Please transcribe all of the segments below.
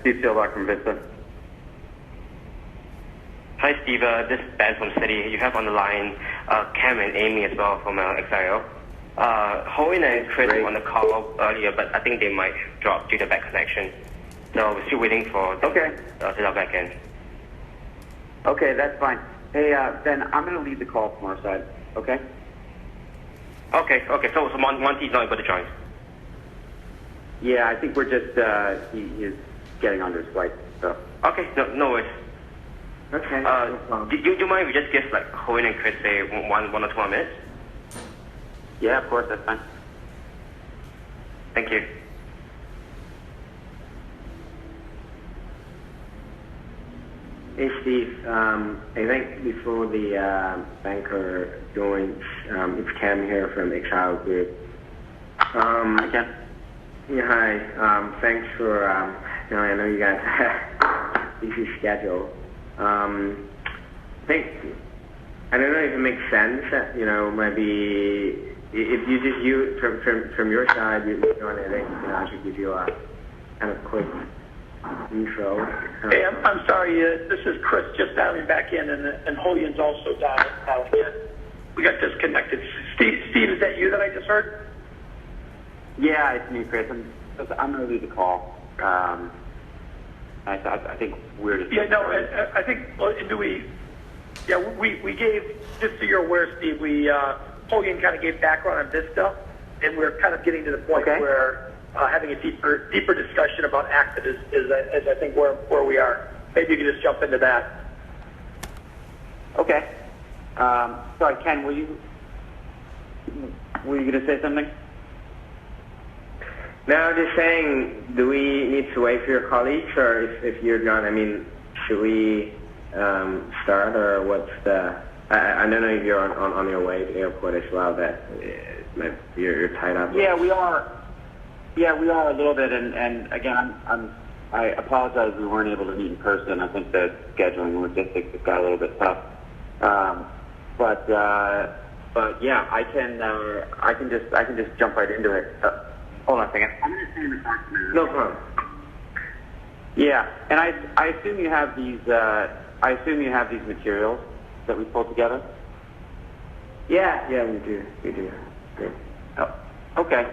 Steve Seelbach from Vista. Hi, Steve. This is Ben from Citi. You have on the line Cam and Amy as well from XIO. Hoyin and Chris were on the call earlier, but I think they might drop due to bad connection. So we're still waiting for them to log back in. Okay, that's fine. Hey, Ben, I'm going to lead the call from our side, okay? Okay. So Monty's not able to join. Yeah, I think we're just, he is getting onto his flight, so. Okay, no worries. Okay. Do you mind if we just give like Hoyin and Chris say one or 2 more minutes? Yeah, of course, that's fine. Thank you. Hey Steve, I think before the banker joins, it's Cam here from XIO Group. Hi, Cam. Yeah, hi. Thanks for, I know you guys have busy schedule. I don't know if it makes sense that, maybe if you just from your side, I think I should give you a kind of quick intro. Hey, I'm sorry. This is Chris just dialing back in, and Hoyin's also dialing in. We got disconnected. Steve, is that you that I just heard? Yeah, it's me, Chris. I'm going to lead the call. I think we're just... Yeah, no, I think, we gave, just so you're aware, Steve, Hoyin kind of gave background on Vista, and we're kind of getting to the point where having a deeper discussion about Active is I think where we are. Maybe you can just jump into that. Okay. Sorry, Ken, were you going to say something? No, I'm just saying, do we need to wait for your colleagues, or if you're done, should we start, or what's the... I don't know if you're on your way to the airport as well, that you're tied up. Yeah, we are. Yeah, we are a little bit, and again, I apologize we weren't able to meet in person. I think the scheduling logistics has got a little bit tough. But yeah, I can just jump right into it. Hold on a second. I'm going to send the document. No problem. Yeah, and I assume you have these. I assume you have these materials that we pulled together. Yeah, we do. Great. Oh, okay.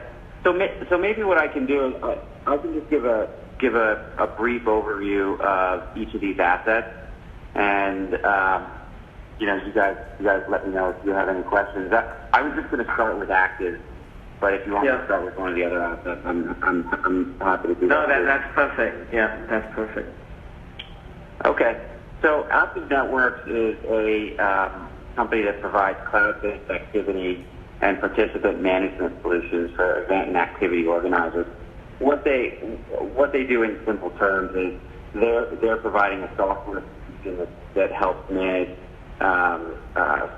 So maybe what I can do is I can just give a brief overview of each of these assets, and you guys let me know if you have any questions. I was just going to start with Active, but if you want to start with one of the other assets, I'm happy to do that. No, that's perfect. Yeah, that's perfect. Okay. So Active Networks is a company that provides cloud-based activity and participant management solutions for event and activity organizers. What they do in simple terms is they're providing a software solution that helps manage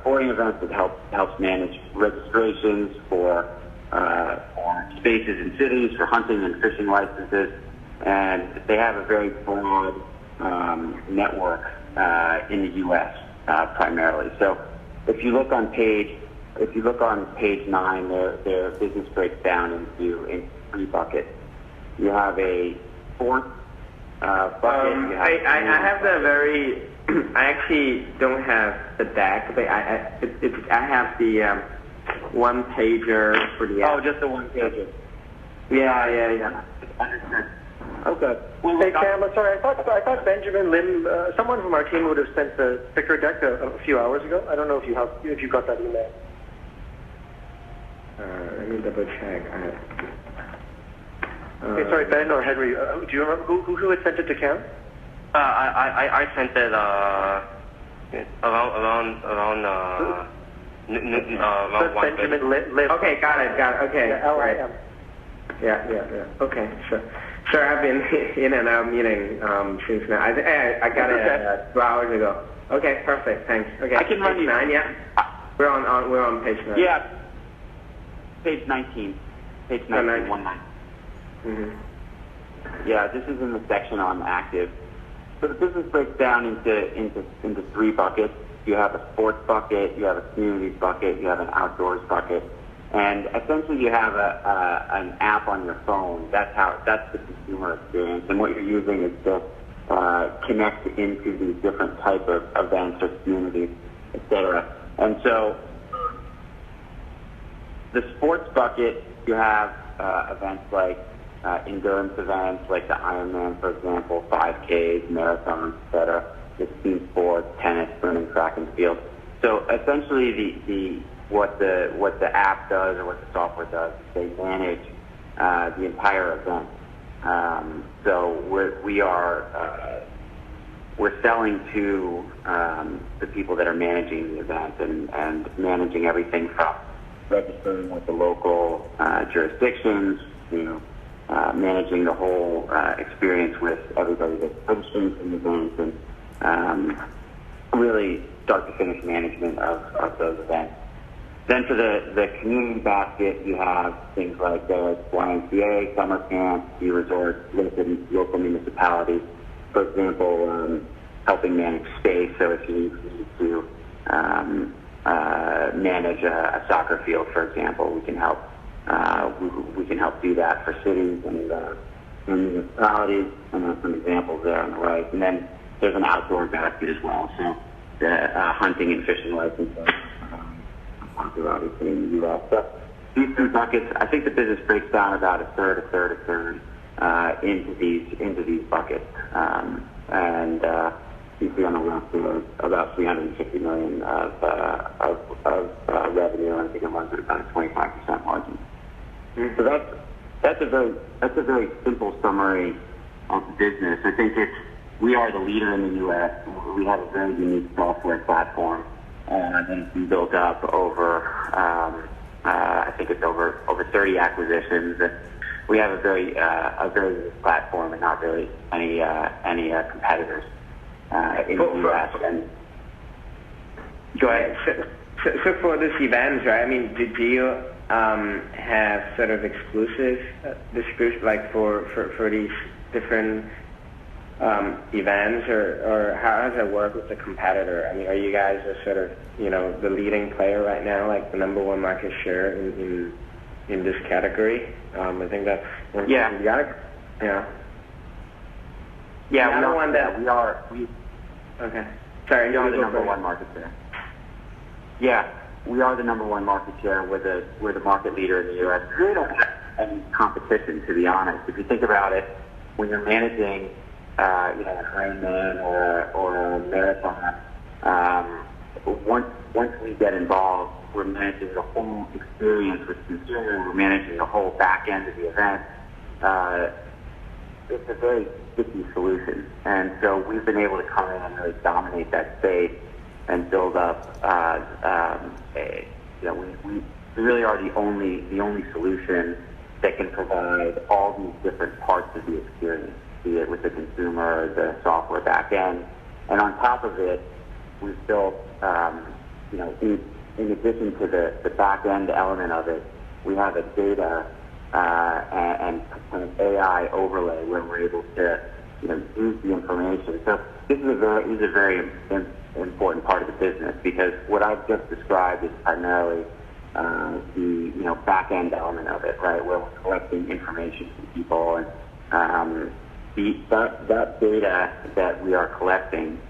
sporting events, that helps manage registrations for spaces in cities, for hunting and fishing licenses, and they have a very broad network in the U.S. Primarily. So if you look on page 9, their business breaks down into 3 buckets. You have a fourth bucket. I have the very. I actually don't have the deck, but I have the one pager for the. Oh, just the one pager. Yeah. Understood. Okay. Well, hey Cam, I'm sorry. I thought Benjamin Lim, someone from our team would have sent the sticker deck a few hours ago. I don't know if you got that email. Let me double check. Okay, sorry, Ben or Henry. Do you remember who had sent it to Cam? I sent it around Benjamin Lim. Okay, got it. Okay, yeah, L-I-M. Yeah. Okay, sure. Sure, I've been in and out meeting since now. I got it 2 hours ago. Okay, perfect. Thanks. Okay, I can run you 9. Yeah, we're on page 9. Yeah, page 19. Page 19. 19. Mm-hmm. Yeah, this is in the section on Active. So the business breaks down into 3 buckets. You have a sports bucket, you have a communities bucket, you have an outdoors bucket, And essentially you have an app on your phone. That's the consumer experience. And what you're using is to connect into these different type of events or communities, et cetera. And so the sports bucket, you have events like endurance events like the Ironman, for example, 5Ks, marathons, et cetera, team sports, tennis, swimming, track and field. So essentially what the app does or what the software does is they manage the entire event. So we're selling to the people that are managing the event and managing everything from registering with the local jurisdictions, managing the whole experience with everybody that's registering for the event, and really start to finish management of those events. Then for the community basket, you have things like the YMCA, summer camp, ski resorts, local municipalities. For example, helping manage space. So if you need to manage a soccer field, for example, we can help. We can help do that for cities and municipalities. And there's some examples there on the right. And then there's an outdoor basket as well. So the hunting and fishing licenses. Obviously in the U.S. So these three buckets, I think the business breaks down about a third into these buckets. And you see on the left there about $350 million of revenue, and I think it runs at about a 25% margin. Mm-hmm. So that's a very simple summary of the business. I think we are the leader in the U.S. We have a very unique software platform. And it's been built up over, I think it's over 30 acquisitions. We have a very unique platform and not really any competitors in the U.S. And go ahead. So for these events, right? I mean, do you have sort of exclusive distribution, like for these different events, or how does it work with the competitor? I mean, are you guys sort of, the leading player right now, like the number one market share in this category? I think that's yeah. You got it. Yeah. Yeah, we are. Okay. Sorry, we are the number one market share. Yeah, we are the number one market share. We're the market leader in the U.S. We really don't have any competition, to be honest. If you think about it, when you're managing an Ironman or a marathon, once we get involved, we're managing the whole experience with consumers. We're managing the whole back end of the event. It's a very sticky solution, and so we've been able to come in and really dominate that space and build up. We really are the only solution that can provide all these different parts of the experience, be it with the consumer, the software back end. And on top of it, we've built, in addition to the back end element of it, we have a data and kind of AI overlay where we're able to, use the information. So this is a very important part of the business, because what I've just described is primarily the back end element of it, right, where we're collecting information from people, and that data that we are collecting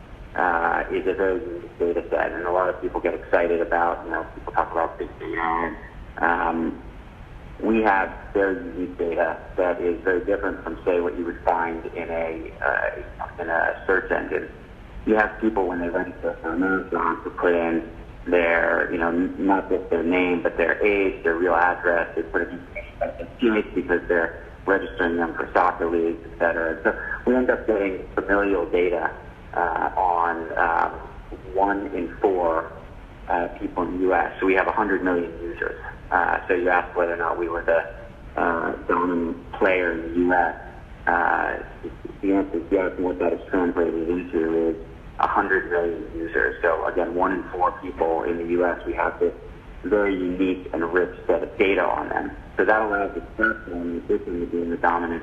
is a very unique data set, and a lot of people get excited about, people talk about big data, and we have very unique data that is very different from, say, what you would find in a search engine. You have people, when they register for a marathon, to put in their, not just their name, but their age, their real address. They put in information because they're registering them for soccer leagues, et cetera. So we end up getting familial data on 1 in 4 people in the U.S. So we have 100 million users. So you asked whether or not we were the dominant player in the U.S. The answer is yes, and what that is translated into is 100 million users. So again, 1 in 4 people in the U.S., we have this very unique and rich set of data on them. So that allows the platform, in addition to being the dominant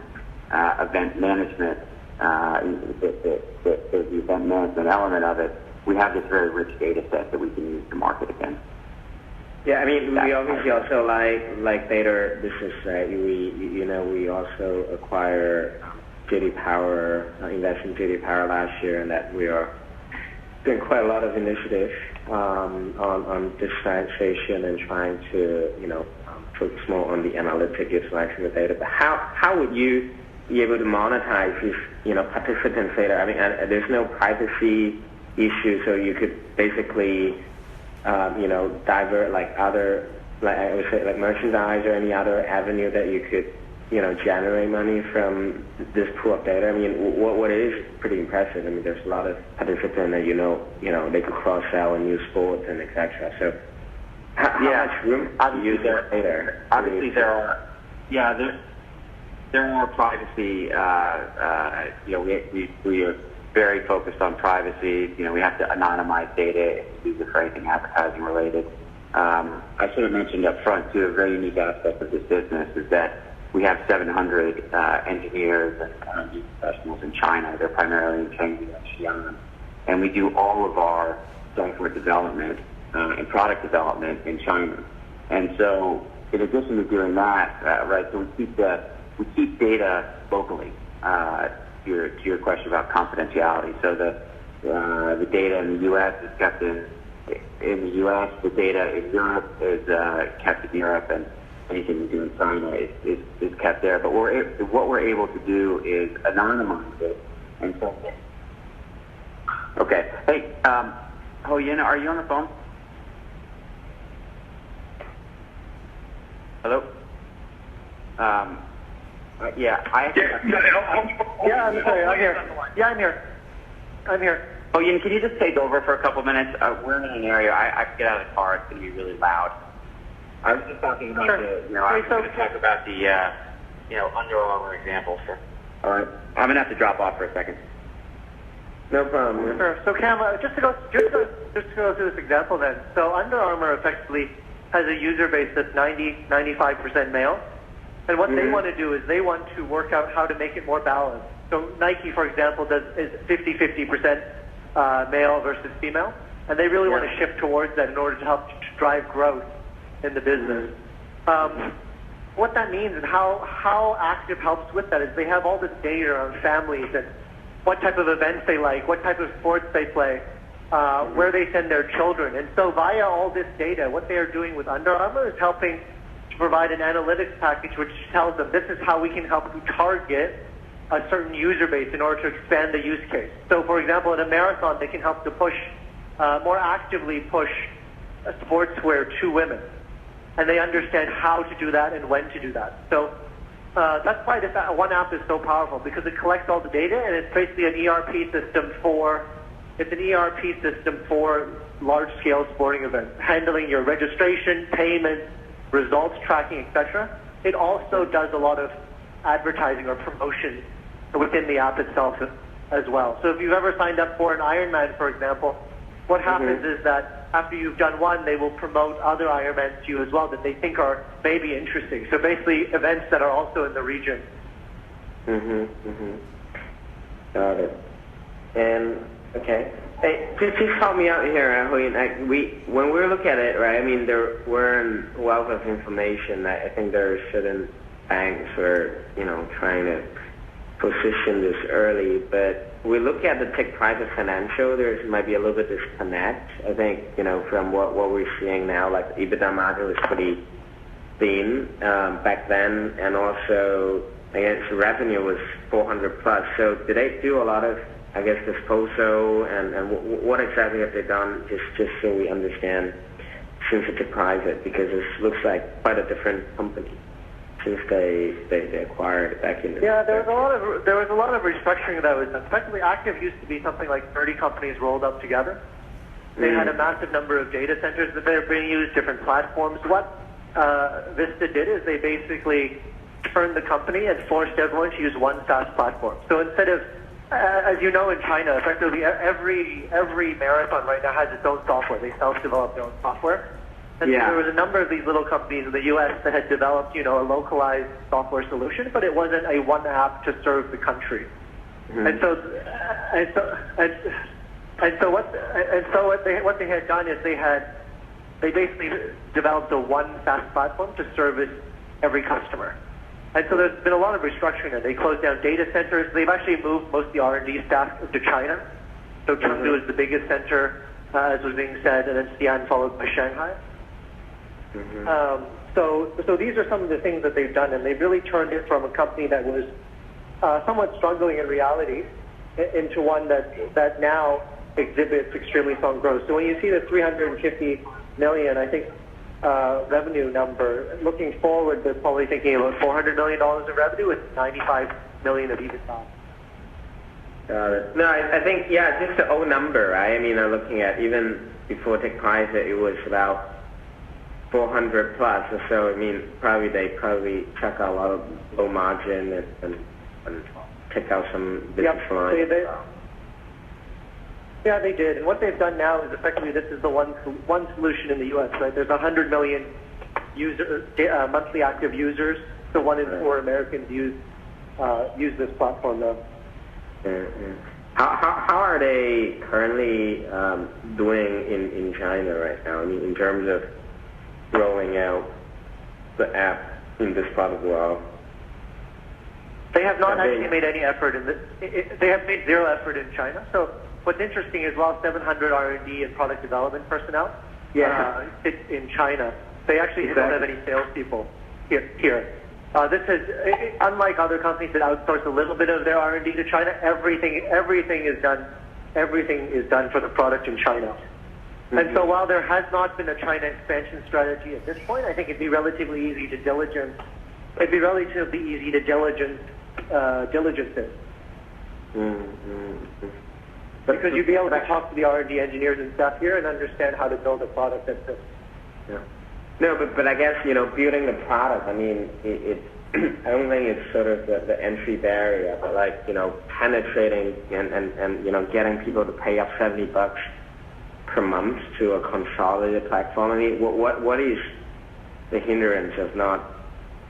event management, the event management element of it, we have this very rich data set that we can use to market against. Yeah, I mean, we obviously also like data business, right? We also acquire JD Power, invest in JD Power last year, and that we are doing quite a lot of initiatives on digitization and trying to, focus more on the analytic utilizing the data. But how would you be able to monetize these, participants' data? I mean, there's no privacy issue, so you could basically divert other, I would say, merchandise or any other avenue that you could, generate money from this pool of data. I mean, what is pretty impressive. I mean, there's a lot of participants that they could cross-sell and use sports and etc. So how much room do you use that data? Obviously, there are privacy. We are very focused on privacy. We have to anonymize data if we use it for anything advertising related. I should have mentioned up front too, a very unique aspect of this business is that we have 700 engineers and R&D professionals in China. They're primarily in Chengdu and Xi'an, and we do all of our software development and product development in China. And so, in addition to doing that, right? So we keep data locally. To your question about confidentiality. So the data in the U.S. is kept in the U.S. The data in Europe is kept in Europe, and anything we do in China is kept there. But what we're able to do is anonymize it. And so, okay. Hey, Ho Yin, are you on the phone? Hello? Yeah, I'm sorry, I'm here. Yeah, I'm here. Oh, Yin, can you just take over for a couple minutes? We're in an area, I can get out of the car, it's going to be really loud. I was just talking about I was going to talk about the, Under Armour example. All right. I'm going to have to drop off for a second. No problem. Sure. So Cam, just to go through this example then. So Under Armour effectively has a user base that's 95% male. And what they want to do is they want to work out how to make it more balanced. So Nike, for example, is 50% male versus female. And they really want to shift towards that in order to help drive growth in the business. What that means and how Active helps with that is they have all this data around families and what type of events they like, what type of sports they play, where they send their children. And so via all this data, what they are doing with Under Armour is helping to provide an analytics package which tells them this is how we can help you target a certain user base in order to expand the use case. So for example, in a marathon, they can help to more actively push sportswear to women. And they understand how to do that and when to do that. So that's why this one app is so powerful, because it collects all the data and it's basically an ERP system for large-scale sporting events, handling your registration, payments, results tracking, etc. It also does a lot of advertising or promotion within the app itself as well. So if you've ever signed up for an Ironman, for example, what happens is that after you've done one, they will promote other Ironmans to you as well that they think are maybe interesting. So basically events that are also in the region. Got it. And, okay. Hey, just help me out here, when we look at it, right, I mean, we're a wealth of information. I think there are certain banks who are, trying to position this early, but we look at the tech private financial, there might be a little bit disconnect. I think, from what we're seeing now, like the EBITDA margin was pretty thin back then, and also, I guess revenue was 400 plus. So did they do a lot of, I guess, disposal, and what exactly have they done, just so we understand, since it's a private, because this looks like quite a different company since they acquired it back in the... Yeah, there was a lot of restructuring that was done. Effectively, Active used to be something like 30 companies rolled up together. They had a massive number of data centers that they were being used, different platforms. What Vista did is they basically turned the company and forced everyone to use one SaaS platform. So instead of, as you know, in China, effectively every marathon right now has its own software. They self-develop their own software. And so there was a number of these little companies in the U.S. that had developed, a localized software solution, but it wasn't a one app to serve the country. And so what they had done is they they basically developed a one SaaS platform to service every customer. And so there's been a lot of restructuring there. They closed down data centers. They've actually moved most of the R&D staff to China. So Chengdu is the biggest center, as was being said, and then Xi'an followed by Shanghai. So these are some of the things that they've done, and they've really turned it from a company that was somewhat struggling in reality into one that now exhibits extremely strong growth. So when you see the 350 million, I think, revenue number, looking forward, they're probably thinking about $400 million of revenue with 95 million of EBITDA. Got it. No, I think, yeah, just the old number, right? I mean, I'm looking at even before Tech Price, it was about 400 plus or so. I mean, they check out a lot of low margin and take out some business lines. Yeah, they did. And what they've done now is effectively this is the one solution in the U.S., right? There's 100 million monthly active users. So 1 in 4 Americans use this platform now. How are they currently doing in China right now? I mean, in terms of rolling out the app in this part of the world? They have not actually made any effort in this. They have made zero effort in China. So what's interesting is while 700 R&D and product development personnel sit in China, they actually don't have any salespeople here. This is unlike other companies that outsource a little bit of their R&D to China. Everything is done. Everything is done for the product in China. And so while there has not been a China expansion strategy at this point, I think it'd be relatively easy to diligence. It'd be relatively easy to diligence it. Because you'd be able to talk to the R&D engineers and stuff here and understand how to build a product that's this. Yeah. No, but I guess, building the product, I mean, I don't think it's sort of the entry barrier, but like, penetrating and getting people to pay up $70 per month to a consolidated platform. I mean, what is the hindrance of not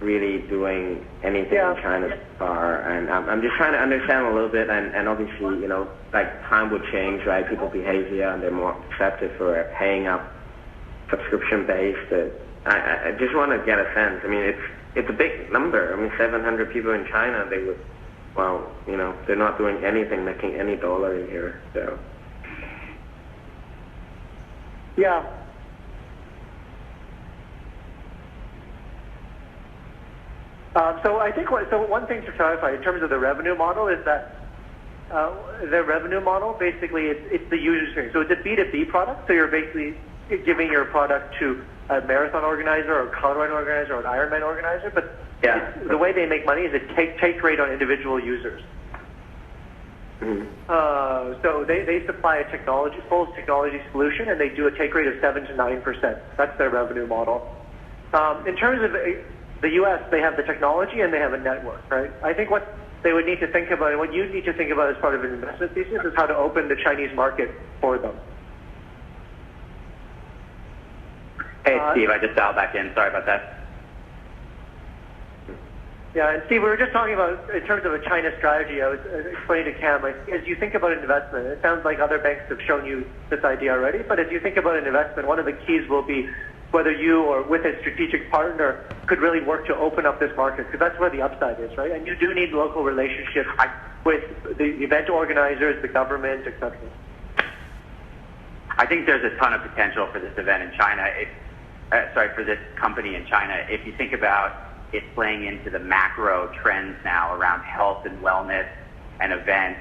really doing anything in China so far? And I'm just trying to understand a little bit, and obviously, like time would change, right? People's behavior, and they're more accepted for paying up subscription-based. I just want to get a sense. I mean, it's a big number. I mean, 700 people in China, they would, they're not doing anything, making any dollar in here, so. Yeah. So I think one thing to clarify in terms of the revenue model is that the revenue model basically it's the user experience. So it's a B2B product. So you're basically giving your product to a marathon organizer or a color run organizer or an Ironman organizer. But the way they make money is a take rate on individual users. So they supply a full technology solution, and they do a take rate of 7 to 9%. That's their revenue model. In terms of the U.S., they have the technology and they have a network, right? I think what they would need to think about, and what you need to think about as part of an investment thesis, is how to open the Chinese market for them. Hey, Steve, I just dialed back in. Sorry about that. Yeah, and Steve, we were just talking about, in terms of a China strategy, I was explaining to Cam, as you think about an investment, it sounds like other banks have shown you this idea already, but as you think about an investment, one of the keys will be whether you or with a strategic partner could really work to open up this market, because that's where the upside is, right? And you do need local relationships with the event organizers, the government, etc. I think there's a ton of potential for this event in China. For this company in China. If you think about it playing into the macro trends now around health and wellness and events,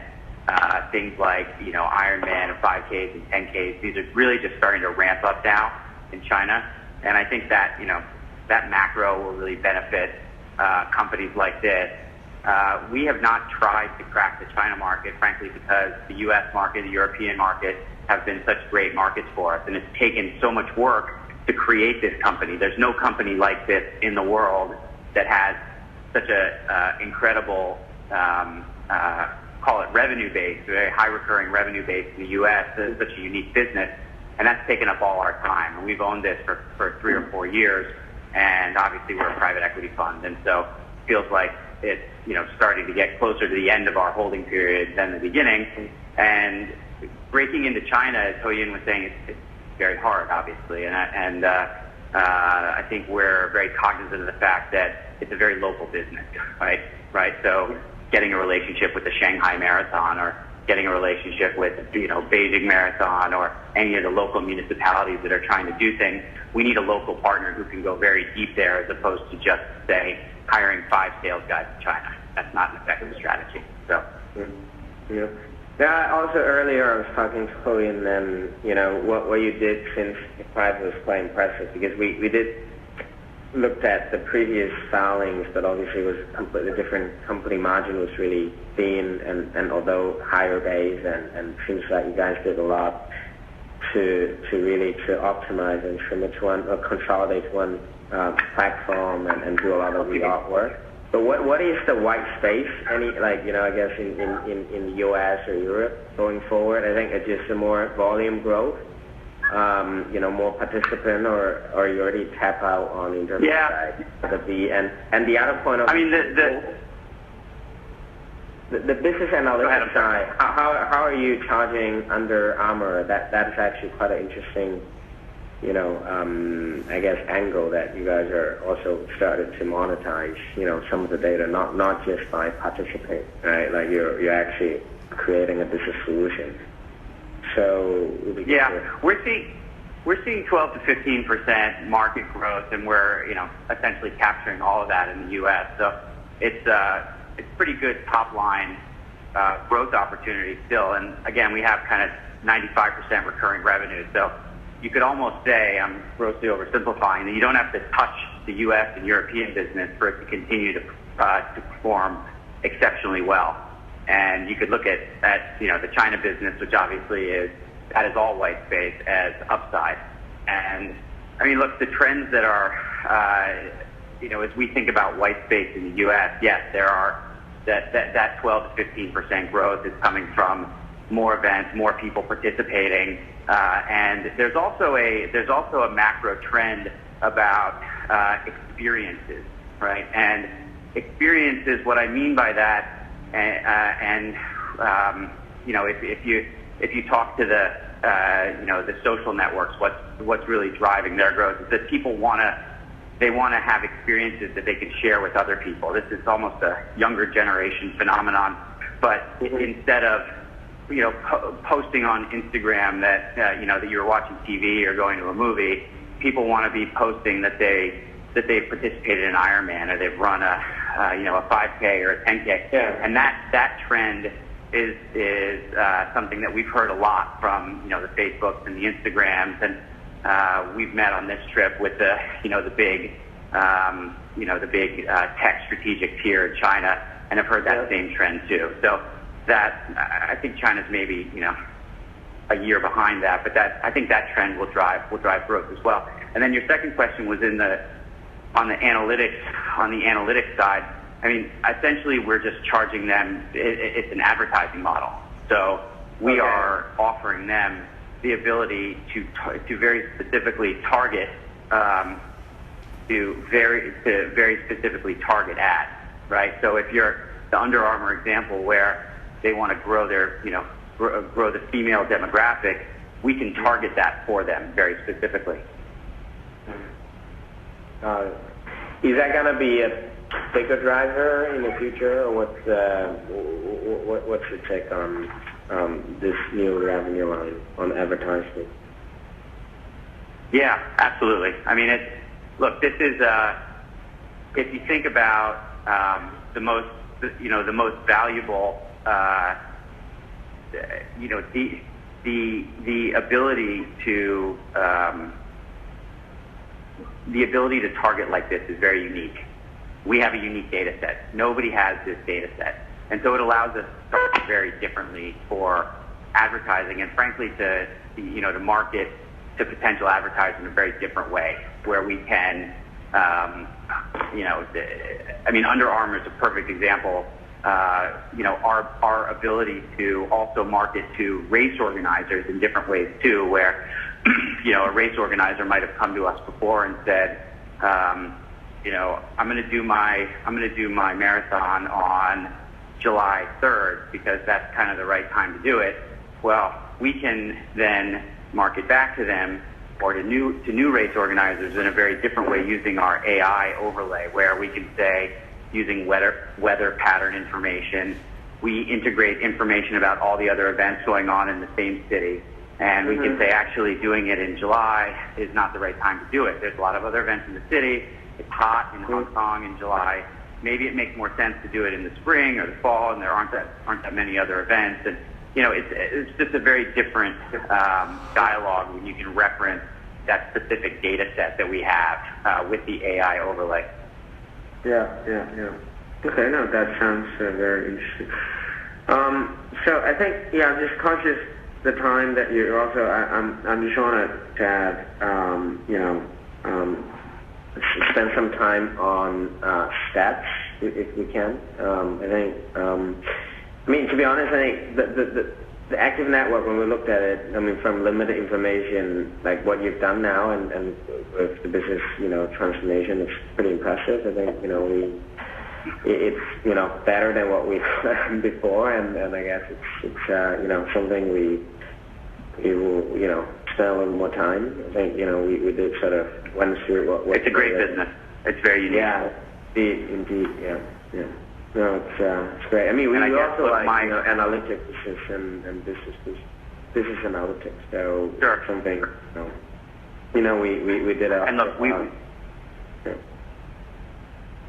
things like, Ironman and 5Ks and 10Ks, these are really just starting to ramp up now in China. And I think that, that macro will really benefit companies like this. We have not tried to crack the China market, frankly, because the U.S. market, the European market have been such great markets for us. And it's taken so much work to create this company. There's no company like this in the world that has such a incredible, call it revenue base, a very high recurring revenue base in the U.S. It's such a unique business, and that's taken up all our time. And we've owned this for 3 or 4 years, and obviously we're a private equity fund, and so it feels like it's starting to get closer to the end of our holding period than the beginning. And breaking into China, as Ho Yin was saying, very hard, obviously, and I think we're very cognizant of the fact that it's a very local business, right? So getting a relationship with the Shanghai Marathon or getting a relationship with, Beijing Marathon or any of the local municipalities that are trying to do things, we need a local partner who can go very deep there as opposed to just, say, hiring 5 sales guys in China. That's not an effective strategy. So. Yeah. Yeah. Also earlier I was talking to Chloe, and then what you did since Five was quite impressive because we did looked at the previous filings, but obviously it was a completely different company. Margin was really thin, and although higher base, and seems like you guys did a lot to optimize and trim it to one or consolidate one platform and do a lot of the artwork. But what is the white space? Any I guess in the U.S. or Europe going forward? I think it's just a more volume growth, more participant, or you already tap out on in terms of side. And the other point of the business analytics side. How are you charging Under Armour? That's actually quite an interesting. I guess angle that you guys are also started to monetize, some of the data, not just by participating, right? Like you're actually creating a business solution. So we're seeing 12 to 15% market growth, and we're essentially capturing all of that in the U.S. So it's pretty good top line growth opportunity still. And again, we have kind of 95% recurring revenue. So you could almost say, I'm grossly oversimplifying, that you don't have to touch the U.S. and European business for it to continue to perform exceptionally well. And you could look at the China business, which obviously that is all white space, as upside. And I mean, look, the trends that are, as we think about white space in the U.S., yes, there are that 12 to 15% growth is coming from more events, more people participating. And there's also a macro trend about experiences, right? And experiences, what I mean by that, if you talk to the social networks, what's really driving their growth is that people want to have experiences that they can share with other people. This is almost a younger generation phenomenon, but instead of posting on Instagram that that you're watching TV or going to a movie, people want to be posting that they've participated in Ironman or they've run a 5K or a 10K. Yeah. And that trend is something that we've heard a lot from the Facebooks and the Instagrams, and we've met on this trip with the big tech strategic tier in China, and have heard that same trend too. So that I think China's maybe a year behind that, but I think that trend will drive growth as well. And then your second question was on the analytics side. I mean, essentially we're just charging them. It's an advertising model, so we are offering them the ability to very specifically target very specifically target ads, right? So if you're the Under Armour example where they want to grow their, grow the female demographic, we can target that for them very specifically. Is that going to be a bigger driver in the future, or what's your take on this new revenue line on advertising? Yeah, absolutely. I mean, this is if you think about the most valuable. The ability to target like this is very unique. We have a unique data set. Nobody has this data set, and so it allows us to target very differently for advertising, and frankly to market to potential advertisers in a very different way, where we can. Under Armour is a perfect example. Our ability to also market to race organizers in different ways too, where a race organizer might have come to us before and said, I'm going to do my marathon on July 3rd because that's kind of the right time to do it. Well, we can then market back to them or to new race organizers in a very different way using our AI overlay, where we can say, using weather pattern information, we integrate information about all the other events going on in the same city. And we can say, actually, doing it in July is not the right time to do it. There's a lot of other events in the city. It's hot in Hong Kong in July. Maybe it makes more sense to do it in the spring or the fall, and there aren't that many other events. And it's just a very different dialogue when you can reference that specific data set that we have with the AI overlay. Yeah. Okay, no, that sounds very interesting. So I think, I'm just conscious the time that you're also, I'm just want to add, spend some time on stats if we can. I think, to be honest, I think the active network, when we looked at it, from limited information, like what you've done now and with the business, transformation, it's pretty impressive. I think, it's better than what we've done before, and I guess it's something we will, spend a little more time. I think, we did sort of went through what it's a great business. It's very unique. Yeah, indeed, yeah. No, it's great. We also like analytics and business analytics. So sure. Something, we did a. And look,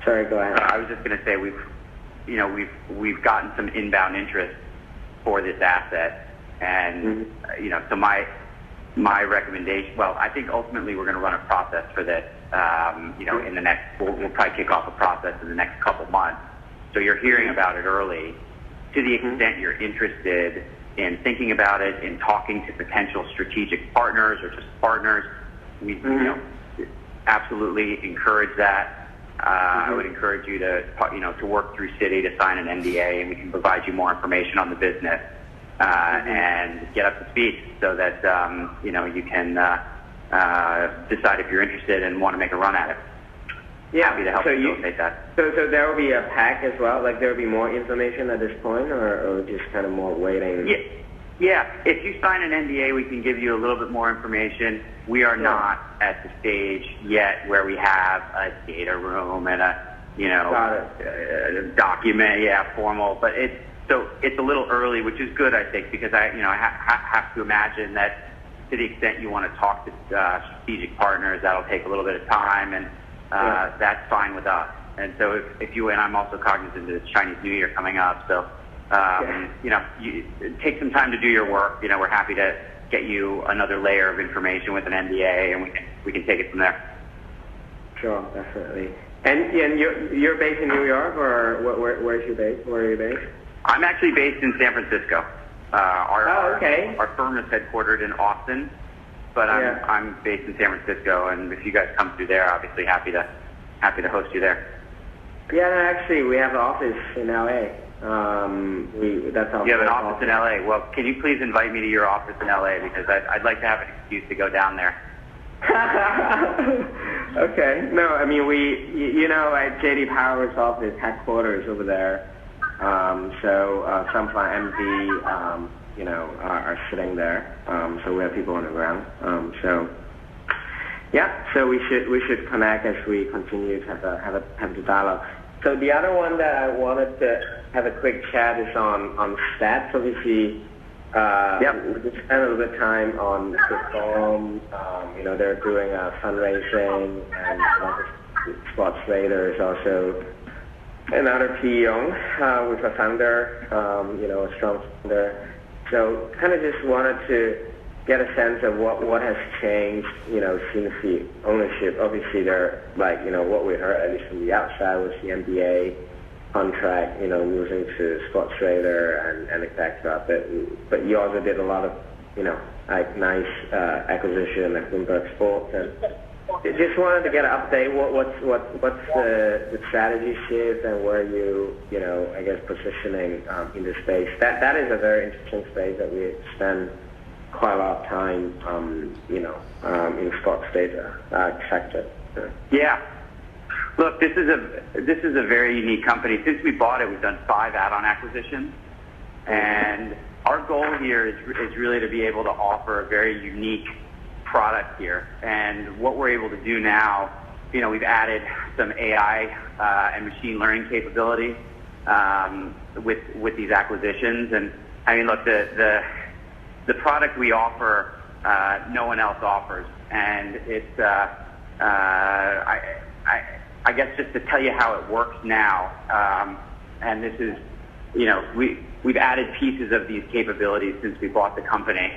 Sorry, go ahead. I was just going to say we've gotten some inbound interest for this asset, and so my recommendation. Well, I think ultimately we're going to run a process for this. In the next, we'll probably kick off a process in the next couple months. So you're hearing about it early. To the extent you're interested in thinking about it, in talking to potential strategic partners or just partners, we absolutely encourage that. I would encourage you to work through Citi to sign an NDA, and we can provide you more information on the business and get up to speed so that you can decide if you're interested and want to make a run at it. Yeah, happy to help facilitate that. So there will be a pack as well. Like there will be more information at this point, or just kind of more waiting. Yeah. If you sign an NDA, we can give you a little bit more information. We are not at the stage yet where we have a data room and a document, formal. But it's a little early, which is good, I think, because I have to imagine that to the extent you want to talk to strategic partners, that'll take a little bit of time, and that's fine with us. And so if you, and I'm also cognizant of the Chinese New Year coming up, so you take some time to do your work. We're happy to get you another layer of information with an NDA, and we can take it from there. Sure, definitely. And you're based in New York, or where's your base? Where are you based? I'm actually based in San Francisco. Our firm is headquartered in Austin, but I'm based in San Francisco, and if you guys come through there, obviously happy to host you there. Yeah, no, actually, we have an office in LA. That's our. You have an office in LA. Well, can you please invite me to your office in LA, because I'd like to have an excuse to go down there. Okay. No, we at JD Power's office headquarters over there. So some of our MD, are sitting there. So we have people on the ground. So we should connect as we continue to have the dialogue. So the other one that I wanted to have a quick chat is on stats. Obviously, we just spent a little bit of time on the firm. They're doing fundraising, and Sports Trader is also another PE with a founder, a strong founder. So kind of just wanted to get a sense of what has changed, since the ownership. Obviously, they're what we heard, at least from the outside, was the NBA contract, moving to Sports Trader and etc. But you also did a lot of, nice acquisition at Bloomberg Sports, and just wanted to get an update. What's the strategy shift, and where you I guess positioning in the space? That is a very interesting space that we spend quite a lot of time, in sports data sector. Yeah. Look, this is a very unique company. Since we bought it, we've done 5 add-on acquisitions, and our goal here is really to be able to offer a very unique product here. And what we're able to do now, we've added some AI and machine learning capability with these acquisitions. And I mean, look, the product we offer, no one else offers. And it's, I guess just to tell you how it works now, and this is, we've added pieces of these capabilities since we bought the company.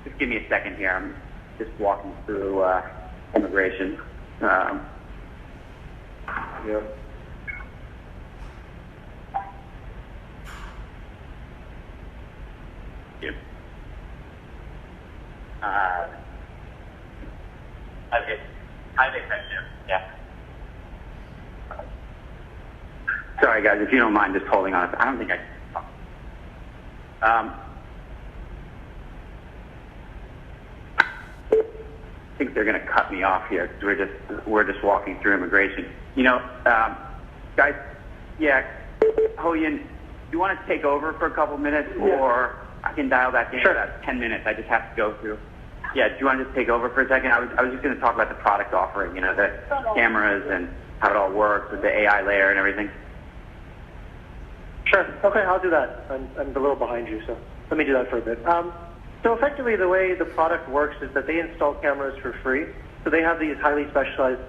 Just give me a second here. I'm just walking through immigration. Yeah. Okay. Highly effective. Yeah. Sorry, guys, if you don't mind just holding on. I don't think I can talk. I think they're going to cut me off here because we're just walking through immigration. Guys, yeah, Ho-Yin, do you want to take over for a couple minutes, or I can dial back in? Sure. About 10 minutes. I just have to go through. Yeah, do you want to just take over for a second? I was just going to talk about the product offering, the cameras and how it all works with the AI layer and everything. Sure. Okay, I'll do that. I'm a little behind you, so let me do that for a bit. So effectively, the way the product works is that they install cameras for free. So they have these highly specialized,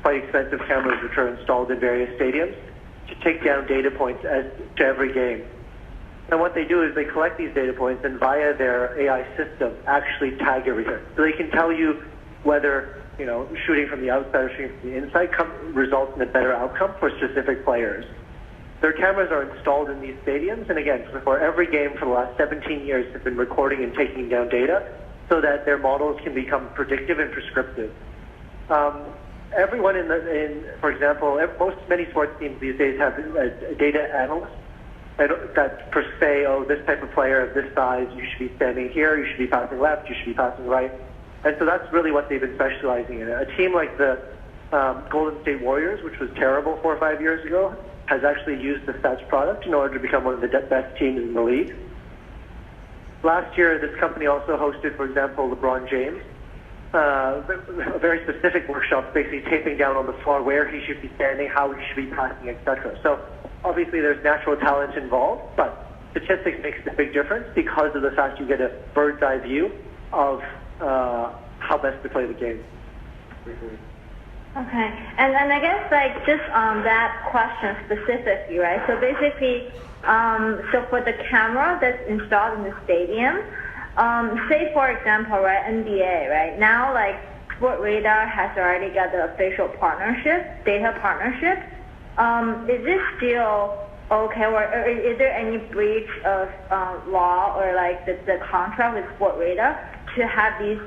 quite expensive cameras which are installed in various stadiums to take down data points to every game. And what they do is they collect these data points and via their AI system actually tag everything. So they can tell you whether, shooting from the outside or shooting from the inside results in a better outcome for specific players. Their cameras are installed in these stadiums, and again, for every game for the last 17 years, have been recording and taking down data so that their models can become predictive and prescriptive. Everyone for example, many sports teams these days have a data analyst that per se, this type of player of this size, you should be standing here, you should be passing left, you should be passing right. And so that's really what they've been specializing in. A team like the Golden State Warriors, which was terrible 4 or 5 years ago, has actually used the Stats product in order to become one of the best teams in the league. Last year, this company also hosted, for example, LeBron James, a very specific workshop, basically taping down on the floor where he should be standing, how he should be passing, etc. So obviously there's natural talent involved, but statistics makes a big difference because of the fact you get a bird's eye view of how best to play the game. Mm-hmm. Okay, and I guess just on that question specifically, right? So basically, so for the camera that's installed in the stadium, say for example, right, NBA, right? Now Sportradar has already got the official partnership, data partnership. Is this still okay, or is there any breach of law or the contract with Sportradar to have these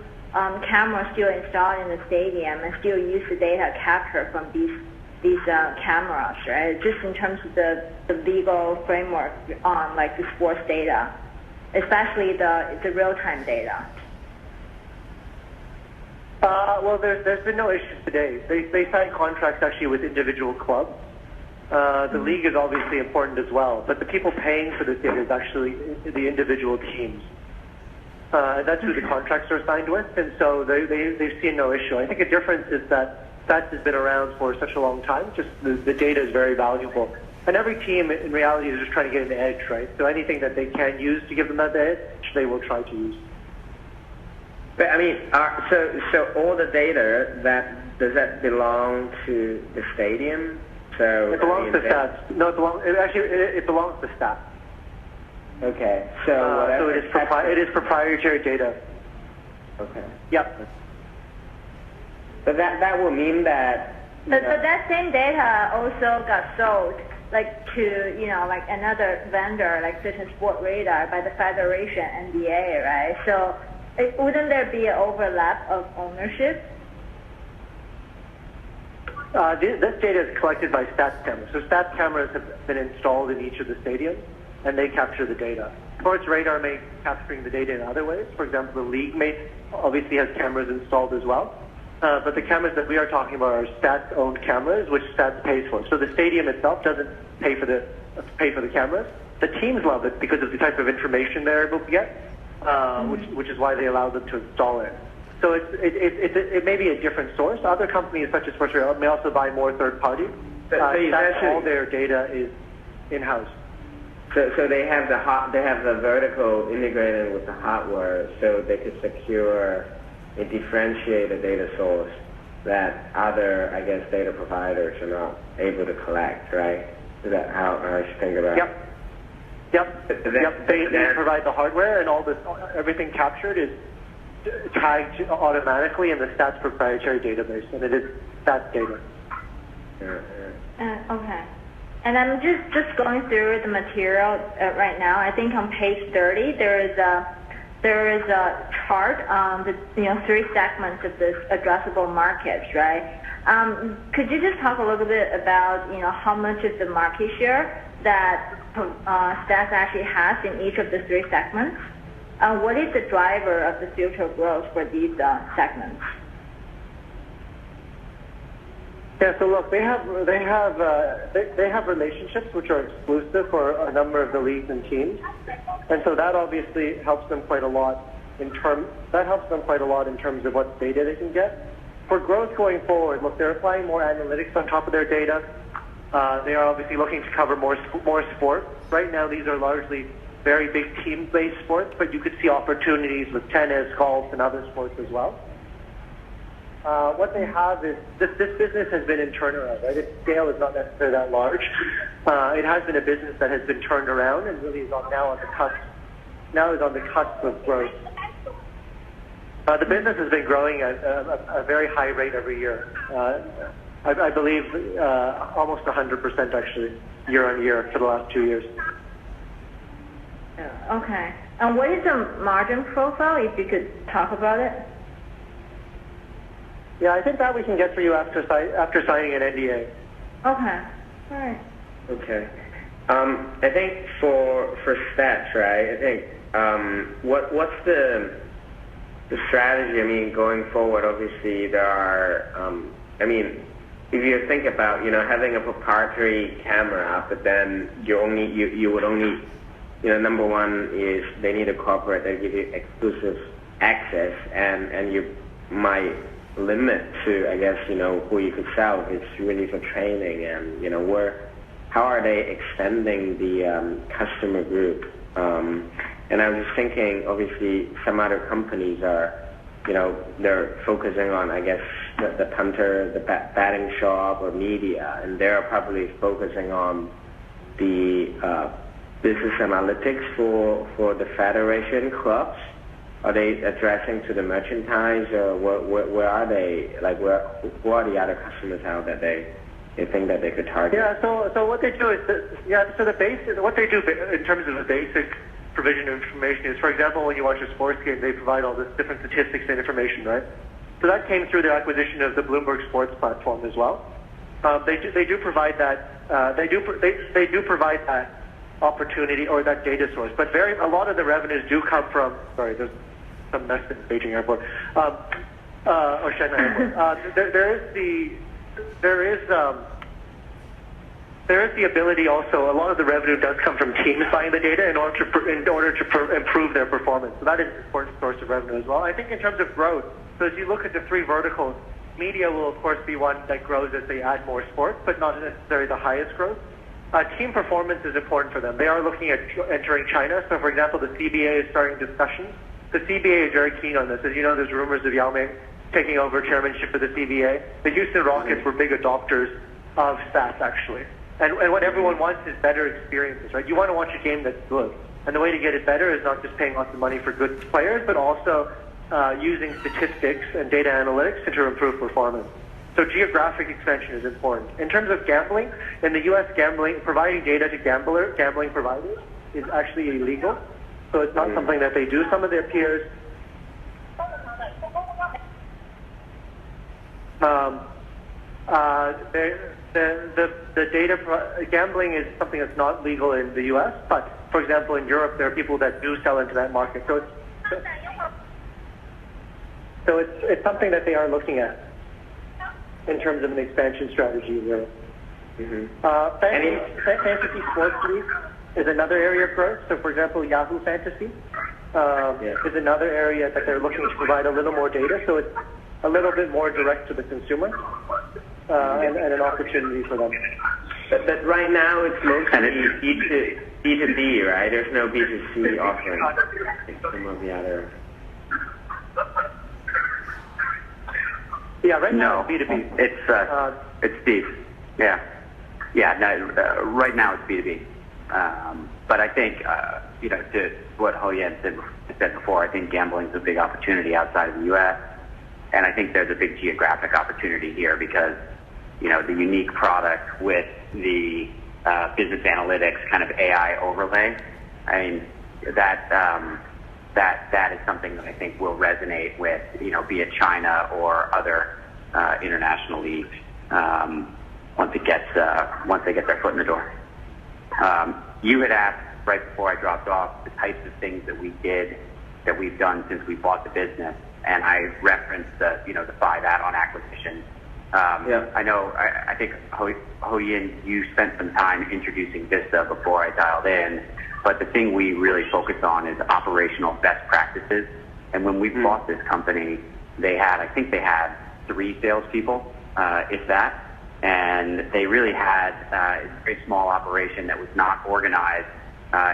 cameras still installed in the stadium and still use the data capture from these cameras, right? Just in terms of the legal framework on the sports data, especially the real-time data. Well, there's been no issues today. They sign contracts actually with individual clubs. The league is obviously important as well, but the people paying for this data is actually the individual teams. That's who the contracts are signed with, and so they've seen no issue. I think a difference is that Stats has been around for such a long time. Just the data is very valuable, and every team in reality is just trying to get an edge, right? So anything that they can use to give them that edge, they will try to use. But I mean, so all the data does that belong to the stadium? So it belongs to Stats. No, it belongs to Stats. Okay, so it is proprietary data. Okay. Yep. But that will mean that. But that same data also got sold to another vendor such as Sportradar by the Federation NBA, right? So wouldn't there be an overlap of ownership? This data is collected by Stats cameras. So Stats cameras have been installed in each of the stadiums, and they capture the data. Sportradar may be capturing the data in other ways. For example, the league obviously has cameras installed as well. But the cameras that we are talking about are Stats-owned cameras, which Stats pays for. So the stadium itself doesn't pay for the cameras. The teams love it because of the type of information they're able to get, which is why they allow them to install it. So it may be a different source. Other companies such as Sports may also buy more third party. All their data is in-house. So they have the vertical integrated with the hardware, so they could secure a differentiated data source that other, I guess, data providers are not able to collect, right? Is that how I should think about it? Yep. They provide the hardware, and everything captured is tagged automatically in the Stats proprietary database, and it is Stats data. Okay. And I'm just going through the material right now. I think on page 30 there is a chart on the 3 segments of this addressable markets, right? Could you just talk a little bit about how much of the market share that Stats actually has in each of the 3 segments? What is the driver of the future growth for these segments? Yeah, so look, they have relationships which are exclusive for a number of the leagues and teams, and so that obviously helps them quite a lot in terms of what data they can get. For growth going forward, look, they're applying more analytics on top of their data. They are obviously looking to cover more sports. Right now, these are largely very big team-based sports, but you could see opportunities with tennis, golf, and other sports as well. What they have is this business has been in turnaround, right? Its scale is not necessarily that large. It has been a business that has been turned around and really is on the cusp of growth. The business has been growing at a very high rate every year. I believe almost 100% actually, year on year for the last 2 years. Okay. And what is the margin profile, if you could talk about it? Yeah, I think that we can get for you after signing an NDA. Okay. All right. Okay. I think for Stats, right? I think what's the strategy? I mean, going forward, obviously there are. I mean, if you think about having a proprietary camera, but then you would only number one is they need a corporate that give you exclusive access, and you might limit to, I guess, who you could sell. It's really for training, and how are they extending the customer group? And I was just thinking, obviously, some other companies are, they're focusing on, I guess, the punter, the batting shop, or media, and they're probably focusing on the business analytics for the federation clubs. Are they addressing to the merchandise, or where are they? Like, who are the other customers out that they think that they could target? Yeah, so what they do is, what they do in terms of the basic provision of information is, for example, when you watch a sports game, they provide all this different statistics and information, right? So that came through the acquisition of the Bloomberg Sports platform as well. They do provide that. They do provide that opportunity or that data source, but a lot of the revenues do come from. Sorry, there's some mess in Beijing Airport or Shanghai Airport. There is the ability also. A lot of the revenue does come from teams buying the data in order to improve their performance. So that is an important source of revenue as well. I think in terms of growth, so as you look at the 3 verticals, media will of course be one that grows as they add more sports, but not necessarily the highest growth. Team performance is important for them. They are looking at entering China. So, for example, the CBA is starting discussions. The CBA is very keen on this. As you know, there's rumors of Yao Ming taking over chairmanship of the CBA. The Houston Rockets were big adopters of Stats, actually. And what everyone wants is better experiences, right? You want to watch a game that's good. And the way to get it better is not just paying lots of money for good players, but also using statistics and data analytics to improve performance. So geographic expansion is important. In terms of gambling, in the U.S., providing data to gambling providers is actually illegal. So it's not something that they do. Some of their peers the data gambling is something that's not legal in the U.S., but for example in Europe there are people that do sell into that market. So it's something that they are looking at in terms of an expansion strategy in Europe. Fantasy sports league. is another area of growth. So, for example, Yahoo Fantasy is another area that they're looking to provide a little more data. So it's a little bit more direct to the consumer and an opportunity for them. But right now it's mostly B2B, right? There's no B2C offering like some of the other. Yeah, right now No, it's B2B. It's Steve. Yeah. No, right now it's B2B. But I think, to what Ho Yen said before, I think gambling is a big opportunity outside of the U.S. And I think there's a big geographic opportunity here because, the unique product with the business analytics kind of AI overlay, I mean, that is something that I think will resonate with, be it China or other international leagues once they get their foot in the door. You had asked right before I dropped off the types of things that we've done since we bought the business, and I referenced the 5 add-on acquisitions. I think Ho Yin, you spent some time introducing Vista before I dialed in, but the thing we really focus on is operational best practices. And when we bought this company, I think they had 3 salespeople, if that. And they really had a very small operation that was not organized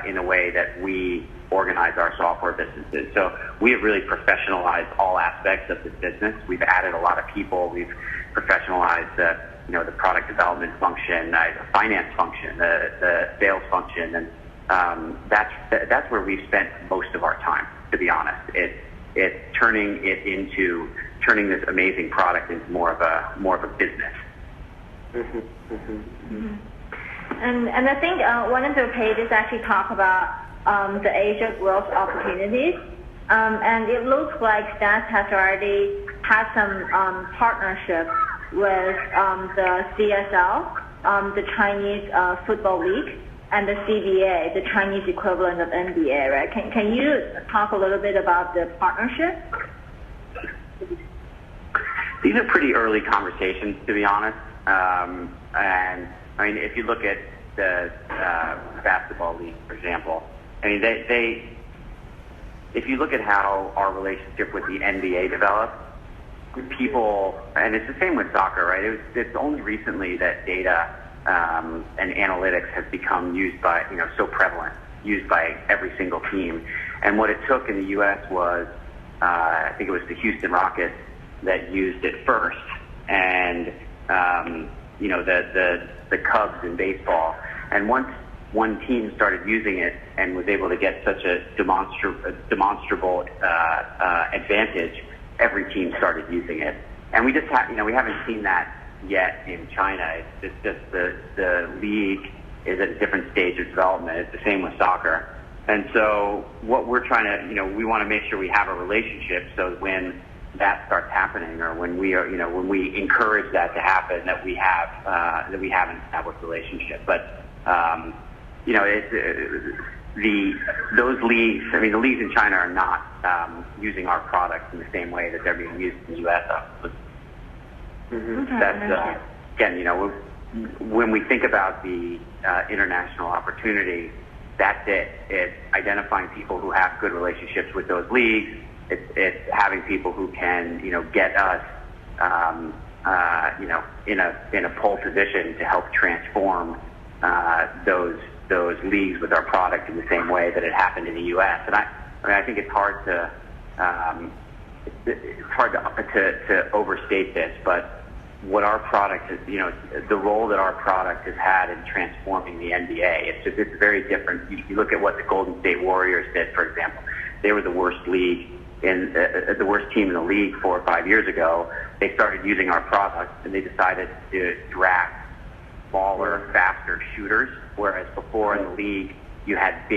in a way that we organize our software businesses. So we have really professionalized all aspects of this business. We've added a lot of people. We've professionalized the product development function, the finance function, the sales function, and that's where we've spent most of our time, to be honest. It's turning this amazing product into more of a business. And I think one of the pages actually talk about the Asia growth opportunities, and it looks like Stats has already had some partnership with the CSL, the Chinese Football League, and the CBA, the Chinese equivalent of NBA, right? Can you talk a little bit about the partnership? These are pretty early conversations, to be honest. And I mean, if you look at the basketball league, for example, I mean, if you look at how our relationship with the NBA developed, people, and it's the same with soccer, right? It's only recently that data and analytics has become used by, so prevalent, used by every single team. And what it took in the U.S. was, I think it was the Houston Rockets that used it first, and the Cubs in baseball. And once one team started using it and was able to get such a demonstrable advantage, every team started using it. And we just we haven't seen that yet in China. It's just the league is at a different stage of development. It's the same with soccer. And so what we're trying to, we want to make sure we have a relationship so when that starts happening, or when we are, when we encourage that to happen, that we have an established relationship. But those leagues, I mean, the leagues in China are not using our products in the same way that they're being used in the U.S. That's again, when we think about the international opportunity, that's it. It's identifying people who have good relationships with those leagues. It's having people who can, get us, in a pole position to help transform those leagues with our product in the same way that it happened in the U.S. And I think it's hard to overstate this, but what our product is, the role that our product has had in transforming the NBA, it's very different. You look at what the Golden State Warriors did, for example. They were the worst league the worst team in the league 4 or 5 years ago. They started using our product and they decided to draft smaller, faster shooters, whereas before in the league you had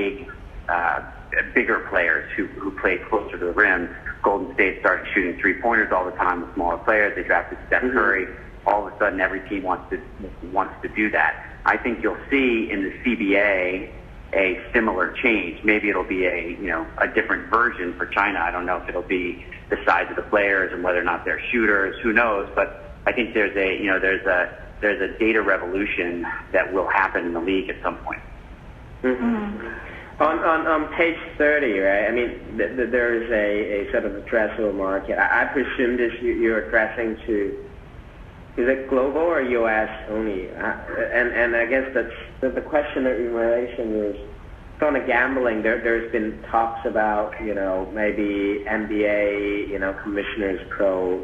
bigger players who played closer to the rim. Golden State started shooting 3-pointers all the time with smaller players. They drafted Steph Curry. All of a sudden, every team wants to do that. I think you'll see in the CBA a similar change. Maybe it'll be a different version for China. I don't know if it'll be the size of the players and whether or not they're shooters. Who knows? But I think there's a data revolution that will happen in the league at some point. On page 30, right? I mean, there is a sort of addressable market. I presume this you're addressing to, is it global or U.S. only? And I guess that's the question in relation is, on the gambling, there's been talks about, maybe NBA, commissioners pro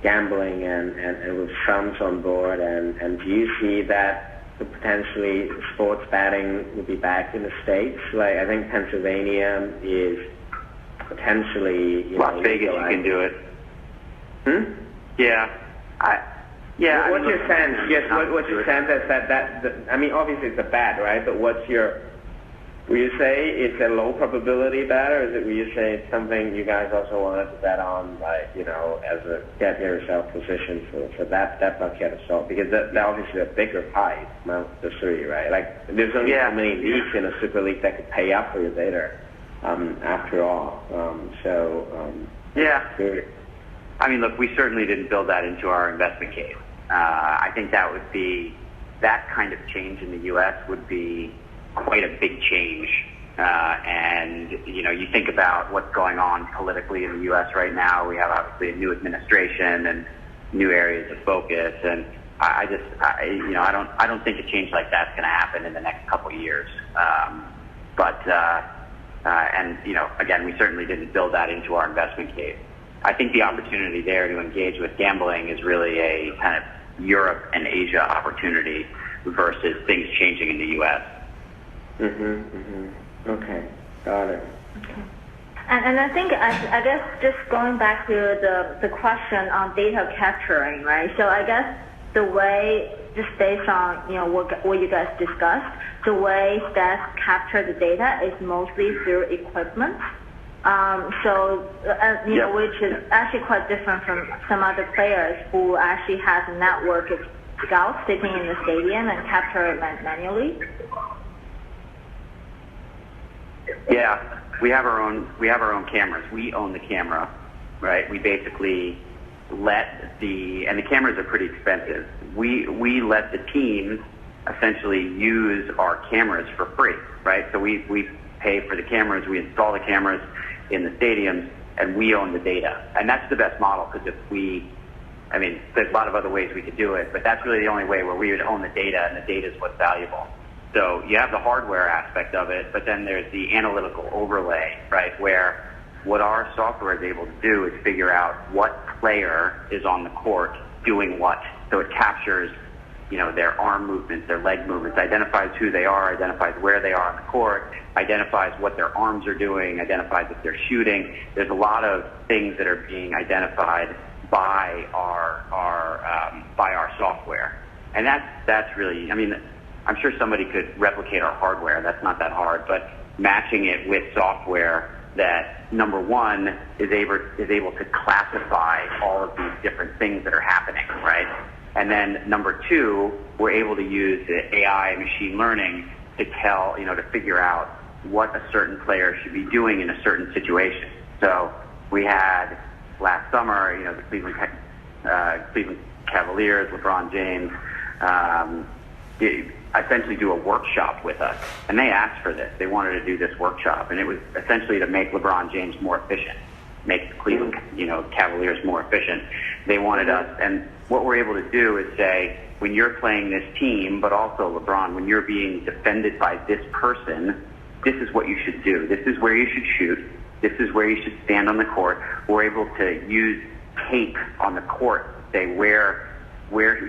gambling and with Trump's on board. And do you see that potentially sports betting will be back in the States? Like, I think Pennsylvania is potentially, Las Vegas, you can do it. Yeah. What's your sense? Yes, what's your sense is that I mean, obviously it's a bet, right? But will you say it's a low probability bet, or will you say it's something you guys also wanted to bet on, like, as a get yourself positioned for that bucket of salt? Because that obviously a bigger pie among the three, right? Like, there's only so many leagues in a Super League that could pay up for your data, after all. I mean, look, we certainly didn't build that into our investment case. I think that kind of change in the U.S. would be quite a big change. And, you think about what's going on politically in the U.S. right now. We have obviously a new administration and new areas of focus. And I don't think a change like that's going to happen in the next couple of years. Again, we certainly didn't build that into our investment case. I think the opportunity there to engage with gambling is really a kind of Europe and Asia opportunity versus things changing in the U.S. Okay, got it. Okay. And I think, I guess, just going back to the question on data capturing, right? So I guess the way, just based on, what you guys discussed, the way that capture the data is mostly through equipment. Which is actually quite different from some other players who actually have a network of scouts sitting in the stadium and capture it manually. Yeah, we have our own cameras. We own the camera, right? We basically and the cameras are pretty expensive. We let the teams essentially use our cameras for free, right? So we pay for the cameras, we install the cameras in the stadiums, and we own the data. And that's the best model, because there's a lot of other ways we could do it, but that's really the only way where we would own the data, and the data is what's valuable. So you have the hardware aspect of it, but then there's the analytical overlay, right, where what our software is able to do is figure out what player is on the court doing what. So it captures, their arm movements, their leg movements, identifies who they are, identifies where they are on the court, identifies what their arms are doing, identifies if they're shooting. There's a lot of things that are being identified by our software, and that's really, I'm sure somebody could replicate our hardware. That's not that hard, but matching it with software that, number one, is able to classify all of these different things that are happening, right? And then number two, we're able to use the AI and machine learning to to figure out what a certain player should be doing in a certain situation. So we had last summer, the Cleveland Cavaliers, LeBron James, essentially do a workshop with us. And they asked for this. They wanted to do this workshop. And it was essentially to make LeBron James more efficient, make the Cleveland, Cavaliers more efficient. They wanted us. And what we're able to do is say, when you're playing this team, but also LeBron, when you're being defended by this person, this is what you should do. This is where you should shoot. This is where you should stand on the court. We're able to use tape on the court, say where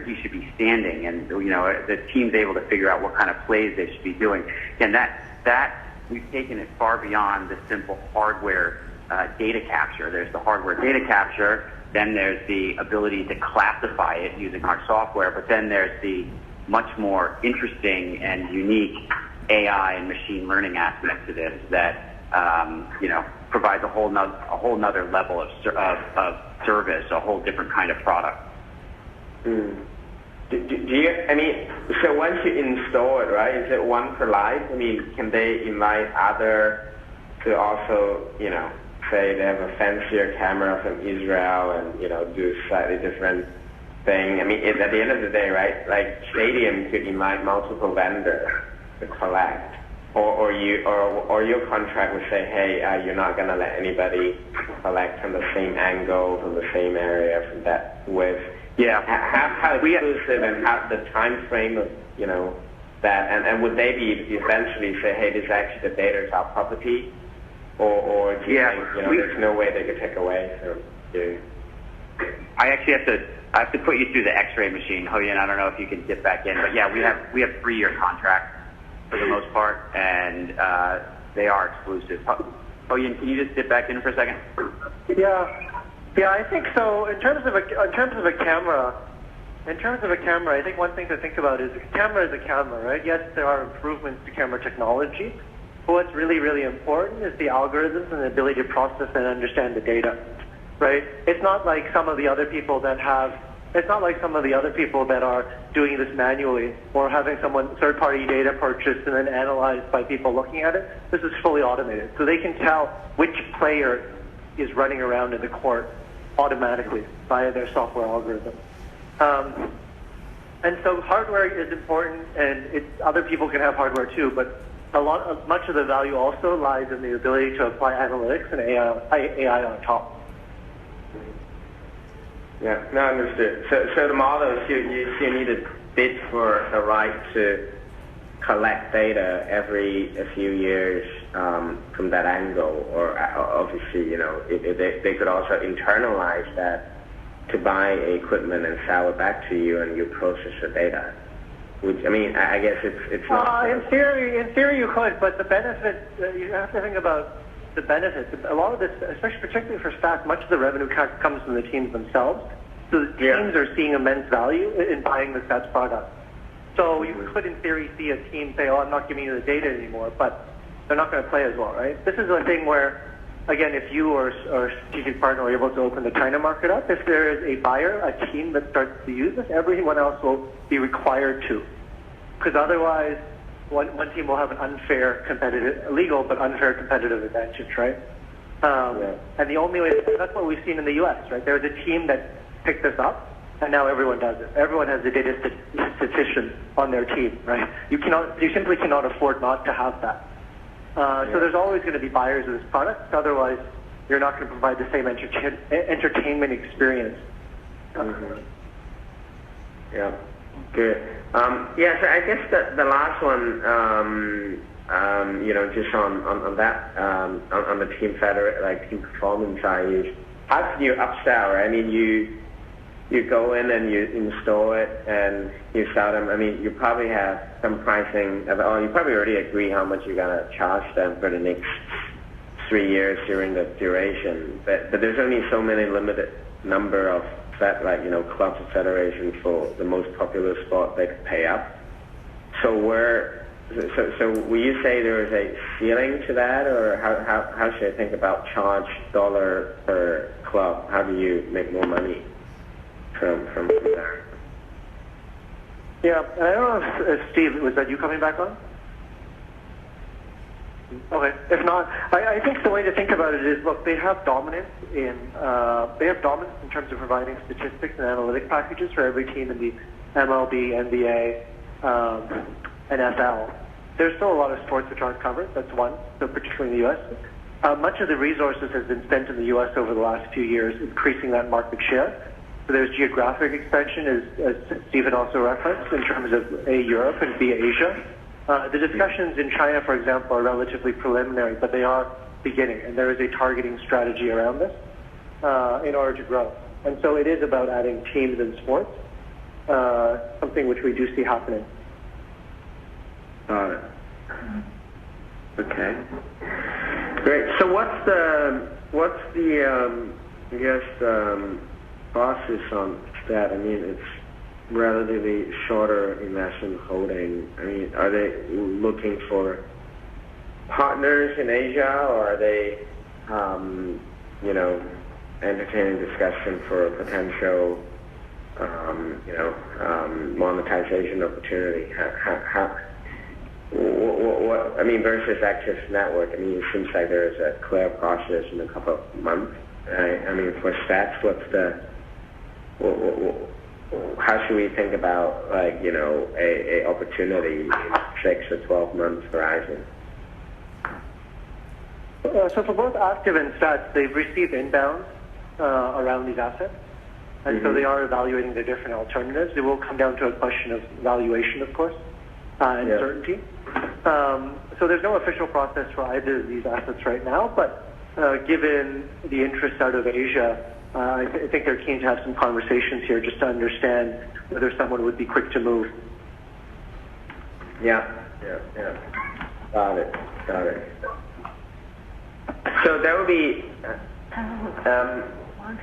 he should be standing, and the team's able to figure out what kind of plays they should be doing. And that we've taken it far beyond the simple hardware data capture. There's the hardware data capture, then there's the ability to classify it using our software, but then there's the much more interesting and unique AI and machine learning aspect to this that provides a whole nother level of service, a whole different kind of product. Do you, so once you install it, right, is it one per live? Can they invite other to also, say they have a fancier camera from Israel and, do a slightly different thing? At the end of the day, right, like stadium could invite multiple vendors to collect, or your contract would say, hey, you're not going to let anybody collect from the same angle, from the same area, from that width. Yeah. How exclusive and how the time frame of, that, and would they be eventually say, hey, this is actually the data is our property, or do you think, there's no way they could take away from you? I actually have to put you through the X-ray machine, Ho-Yin. I don't know if you can dip back in, but yeah, we have 3-year contracts for the most part, and they are exclusive. Ho-Yin, can you just dip back in for a second? Yeah, I think so. In terms of a camera, I think one thing to think about is a camera is a camera, right? Yes, there are improvements to camera technology, but what's really, really important is the algorithms and the ability to process and understand the data, right? It's not like some of the other people that are doing this manually or having third-party data purchased and then analyzed by people looking at it. This is fully automated, so they can tell which player is running around in the court automatically via their software algorithm. And so hardware is important, and other people can have hardware too, but much of the value also lies in the ability to apply analytics and AI on top. Yeah, no, understood. So the model is you need to bid for the right to collect data every a few years from that angle, or obviously, they could also internalize that to buy equipment and sell it back to you, and you process the data. Which, I guess it's not. In theory you could, but the benefit, you have to think about the benefits. A lot of this, particularly for stats, much of the revenue comes from the teams themselves. So the teams are seeing immense value in buying the stats product. So you could, in theory, see a team say, I'm not giving you the data anymore, but they're not going to play as well, right? This is a thing where, again, if you or a strategic partner are able to open the China market up, if there is a buyer, a team that starts to use this, everyone else will be required to. Because otherwise, one team will have an unfair competitive advantage, right? And the only way, that's what we've seen in the U.S., right? There was a team that picked this up, and now everyone does it. Everyone has a data statistician on their team, right? You simply cannot afford not to have that. So there's always going to be buyers of this product. Otherwise, you're not going to provide the same entertainment experience. Mm-hmm. Yeah, good. So I guess the last one, just on that, on the team team performance side, is how can you upsell? Right? You go in and you install it and you sell them. You probably have some pricing, or you probably already agree how much you're gonna charge them for the next 3 years during the duration. But there's only so many limited number of clubs or federations for the most popular sport they could pay up. So will you say there is a ceiling to that, or how should I think about charge dollar per club? How do you make more money from there? Yeah, I don't know if Steve, was that you coming back on? Okay. If not, I think the way to think about it is, look, they have dominance in terms of providing statistics and analytic packages for every team in the MLB, NBA, NFL. There's still a lot of sports which aren't covered. That's one. So particularly in the U.S. Much of the resources has been spent in the U.S. over the last few years, increasing that market share. So there's geographic expansion, as Stephen also referenced, in terms of A, Europe, and B, Asia. The discussions in China, for example, are relatively preliminary, but they are beginning, and there is a targeting strategy around this in order to grow. And so it is about adding teams in sports, something which we do see happening. Got it. Okay. Great. So what's the process on that? It's relatively shorter investment holding. Are they looking for partners in Asia, or are they, entertaining discussion for potential, monetization opportunity? Versus Active Network, it seems like there's a clear process in a couple of months. For stats, how should we think about, a opportunity in 6 or 12 months horizon? So for both Active and Stats, they've received inbounds around these assets. And so they are evaluating the different alternatives. It will come down to a question of valuation, of course, and certainty. So there's no official process for either of these assets right now, but given the interest out of Asia, I think they're keen to have some conversations here just to understand whether someone would be quick to move. Yeah. Got it. So that would be,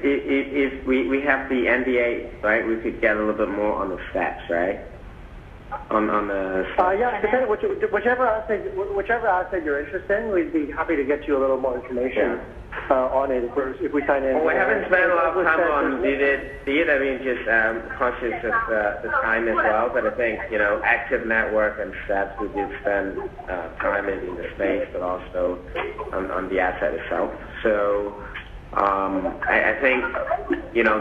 if we have the NDA, right, we could get a little bit more on the stats, right? On the depending whichever asset you're interested in, we'd be happy to get you a little more information on it if we sign in. Well, we haven't spent a lot of time on did it. I mean, just conscious of the time as well. But I think Active Network and Stats, we did spend time in the space, but also on the asset itself. So I think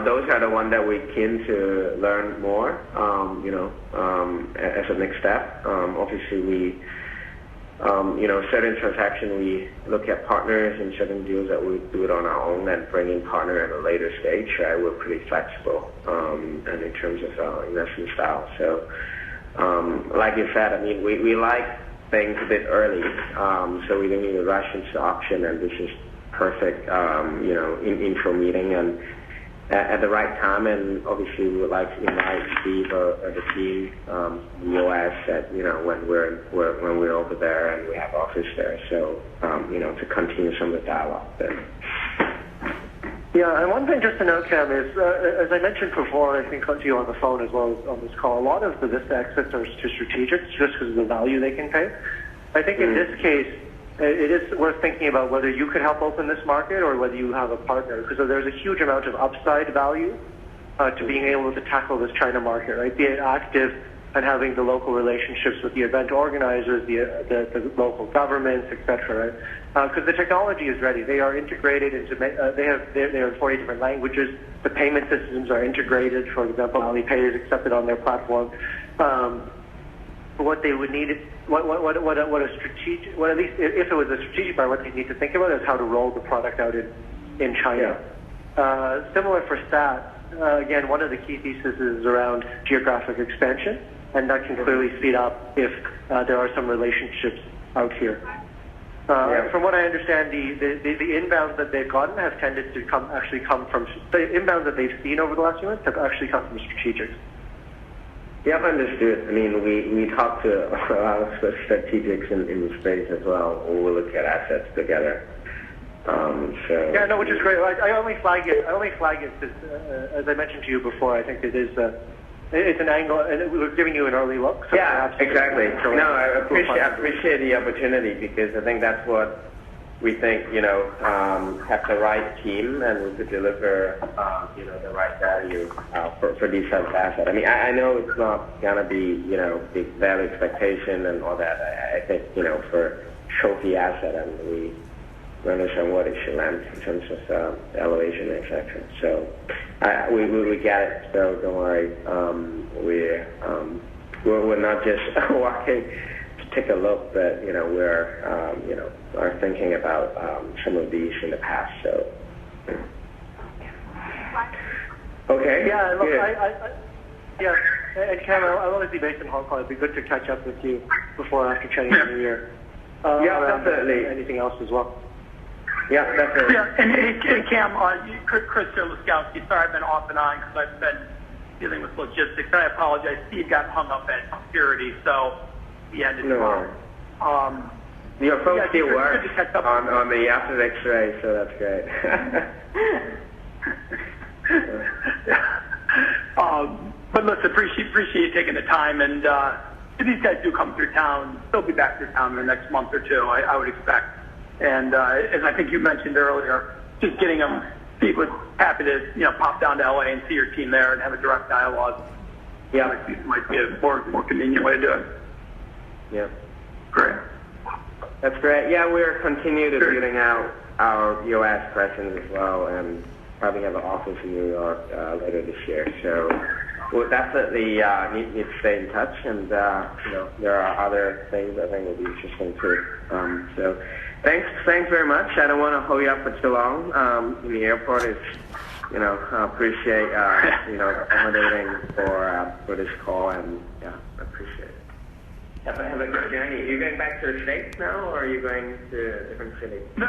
those are the ones that we're keen to learn more. As a next step. Obviously, we certain transactions we look at partners, and certain deals that we do it on our own and bring in partner at a later stage. Right? We're pretty flexible, and in terms of our investment style. So, like you said, I mean, we like things a bit early, so we don't need to rush into auction, and this is perfect, intro meeting and at the right time. And obviously, we would like to invite Steve or the team, the US, when we're over there and we have office there. So, to continue some of the dialogue there. Yeah, and one thing just to note, Cam, is as I mentioned before, I think to you on the phone as well as on this call, a lot of the Vista exits are to strategics just because of the value they can pay. I think in this case, it is worth thinking about whether you could help open this market or whether you have a partner, because there's a huge amount of upside value to being able to tackle this China market, right? Be it active and having the local relationships with the event organizers, the local governments, etc. Right? Because the technology is ready. They are integrated into. They are in 40 different languages. The payment systems are integrated. For example, Alipay is accepted on their platform. What they would need, a strategic, at least if it was a strategic part, what they need to think about is how to roll the product out in China. Similar for Stat, again, one of the key theses is around geographic expansion, and that can clearly speed up if there are some relationships out here. From what I understand, the inbounds that they've gotten have tended to come from the inbounds that they've seen over the last few months have actually come from strategics. Yep, understood. I mean, we talk to a lot of strategics in the space as well. We look at assets together. Which is great. I only flag it because, as I mentioned to you before, I think it is. It's an angle, and we're giving you an early look. So exactly. No, I appreciate the opportunity, because I think that's what we think. Have the right team, and we could deliver, the right value for these types of assets. I mean, I know it's not gonna be, big value expectation and all that. I think, for trophy asset, and we understand what it should land in terms of elevation, etc. So we get it. So don't worry. We're not just walking to take a look, but we're are thinking about some of these in the past. So okay. Yeah. Look, and Cam, I'm obviously based in Hong Kong. It'd be good to catch up with you before or after Chinese New Year. Definitely. Anything else as well? Yeah, definitely. Yeah, and Cam, Chris Laskowski, sorry I've been off and on because I've been dealing with logistics. I apologize. Steve got hung up at security, so he had to come. Your phone still works on the after X-ray, so that's great. But listen, appreciate you taking the time, and if these guys do come through town, they'll be back through town in the next month or two, I would expect. And as I think you mentioned earlier, just getting them, Steve was happy to pop down to LA and see your team there and have a direct dialogue. Yeah, might be a more convenient way to do it. Yeah, great. That's great. Yeah, we're continuing to building out our US presence as well, and probably have an office in New York later this year. So we'll definitely need to stay in touch, and there are other things I think will be interesting too. So Thanks very much. I don't want to hold you up for too long. In the airport is, I appreciate, accommodating for this call, and yeah, I appreciate it. Have a good journey. Are you going back to the States now, or are you going to a different city? No,